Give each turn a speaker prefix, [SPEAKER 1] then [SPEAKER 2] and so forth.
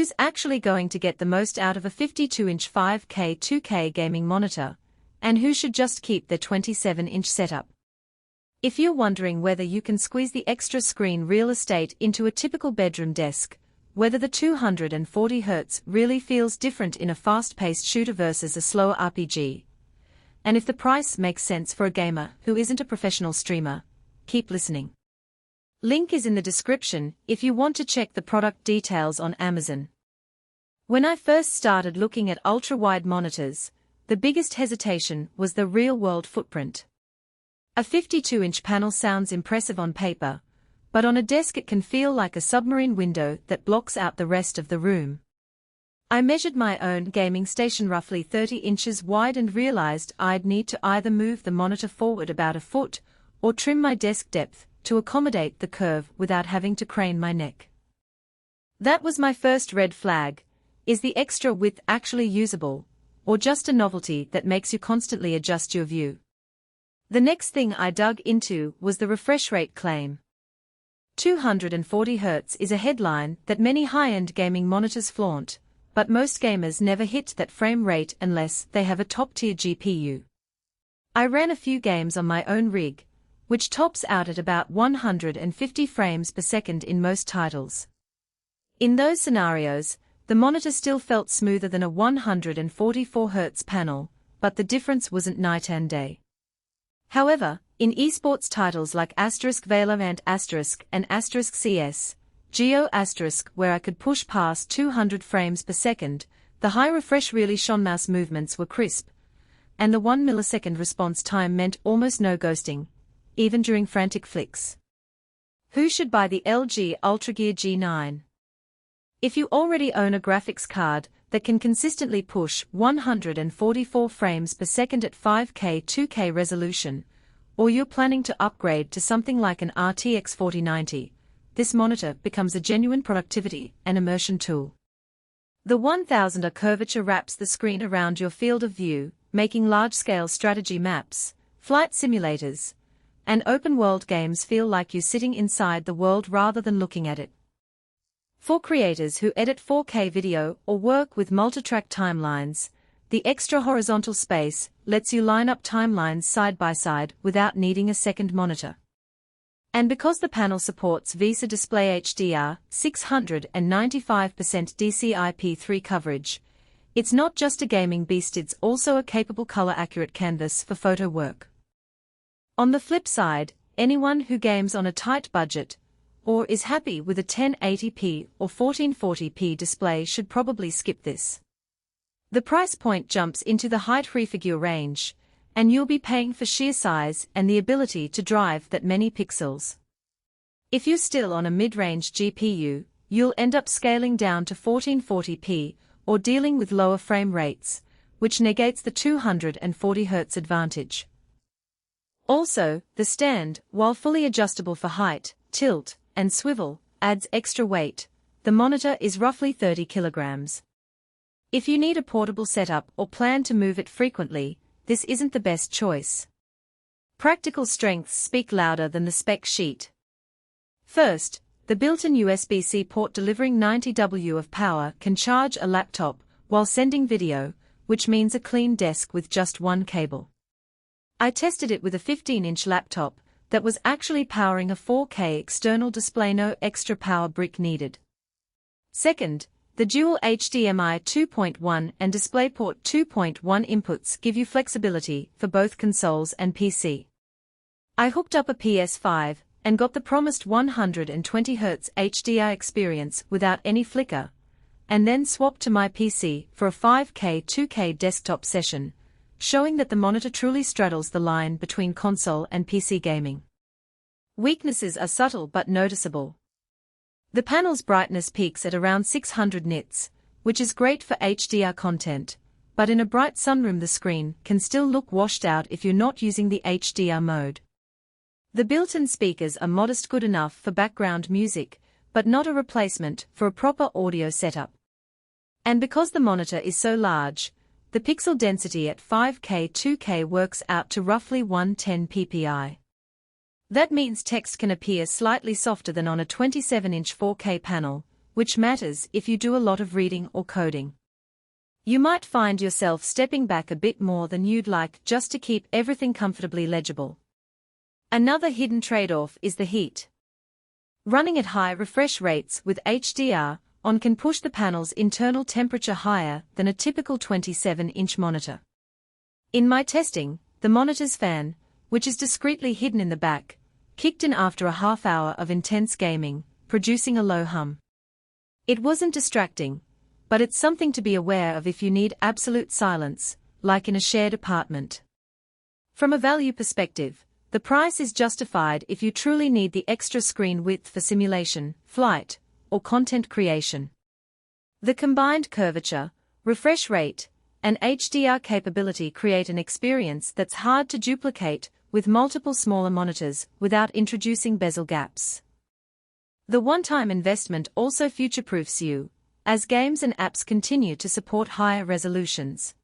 [SPEAKER 1] who's actually going to get the most out of a 52-inch 5K 2K gaming monitor, and who should just keep their 27-inch setup? If you're wondering whether you can squeeze the extra screen real estate into a typical bedroom desk, whether the 240Hz really feels different in a fast-paced shooter versus a slower RPG, and if the price makes sense for a gamer who isn't a professional streamer, keep listening. Link is in the description if you want to check the product details on Amazon. When I first started looking at ultra-wide monitors, the biggest hesitation was the real-world footprint. A 52-inch panel sounds impressive on paper, but on a desk it can feel like a submarine window that blocks out the rest of the room. I measured my own gaming station roughly 30 inches wide and realized I'd need to either move the monitor forward about a foot or trim my desk depth to accommodate the curve without having to crane my neck. That was my first red flag. Is the extra width actually usable, or just a novelty that makes you constantly adjust your view? The next thing I dug into was the refresh rate claim. 240 Hz is a headline that many high-end gaming monitors flaunt, but most gamers never hit that frame rate unless they have a top-tier GPU. I ran a few games on my own rig, which tops out at about 150 frames per second in most titles. In those scenarios, the monitor still felt smoother than a 144 Hz panel, but the difference wasn't night and day. However, in esports titles like *Valorant and *CS, Geo*, where I could push past 200 frames per second, the high refresh really shone. Mouse movements were crisp, and the 1 millisecond response time meant almost no ghosting, even during frantic flicks. Who should buy the LG Ultragear G9? If you already own a graphics card that can consistently push 144 frames per second at 5K 2K resolution, or you're planning to upgrade to something like an RTX 4090, this monitor becomes a genuine productivity and immersion tool. The 1000R curvature wraps the screen around your field of view, making large-scale strategy maps, flight simulators, and open-world games feel like you're sitting inside the world rather than looking at it. For creators who edit 4K video or work with multi-track timelines, the extra horizontal space lets you line up timelines side by side without needing a second monitor. And because the panel supports VESA DisplayHDR 695% DCI-P3 coverage, it's not just a gaming beast, it's also a capable color-accurate canvas for photo work. On the flip side, anyone who games on a tight budget or is happy with a 1080p or 1440p display should probably skip this. The price point jumps into the height prefigure range, and you'll be paying for sheer size and the ability to drive that many pixels. If you're still on a mid-range GPU, you'll end up scaling down to 1440p or dealing with lower frame rates, which negates the 240 Hz advantage. Also, the stand, while fully adjustable for height, tilt, and swivel, adds extra weight. The monitor is roughly 30 kilograms. If you need a portable setup or plan to move it frequently, this isn't the best choice. Practical strengths speak louder than the spec sheet. First, the built-in USB-C port delivering 90W of power can charge a laptop while sending video, which means a clean desk with just one cable. I tested it with a 15-inch laptop that was actually powering a 4K external display, no extra power brick needed. Second, the dual HDMI 2.1 and DisplayPort 2.1 inputs give you flexibility for both consoles and PC. I hooked up a PS5 and got the promised 120 Hz HDR experience without any flicker, and then swapped to my PC for a 5K 2K desktop session, showing that the monitor truly straddles the line between console and PC gaming. Weaknesses are subtle but noticeable. The panel's brightness peaks at around 600 nits, which is great for HDR content, but in a bright sunroom the screen can still look washed out if you're not using the HDR mode. The built-in speakers are modest, good enough for background music, but not a replacement for a proper audio setup. And because the monitor is so large, the pixel density at 5K 2K works out to roughly 110 ppi. That means text can appear slightly softer than on a 27-inch 4K panel, which matters if you do a lot of reading or coding. You might find yourself stepping back a bit more than you'd like just to keep everything comfortably legible. Another hidden trade-off is the heat. Running at high refresh rates with HDR on can push the panel's internal temperature higher than a typical 27-inch monitor. In my testing, the monitor's fan, which is discreetly hidden in the back, kicked in after a half hour of intense gaming, producing a low hum. It wasn't distracting, but it's something to be aware of if you need absolute silence, like in a shared apartment. From a value perspective, the price is justified if you truly need the extra screen width for simulation, flight, or content creation. The combined curvature, refresh rate, and HDR capability create an experience that's hard to duplicate with multiple smaller monitors without introducing bezel gaps. The one-time investment also future-proofs you, as games and apps continue to support higher resolutions.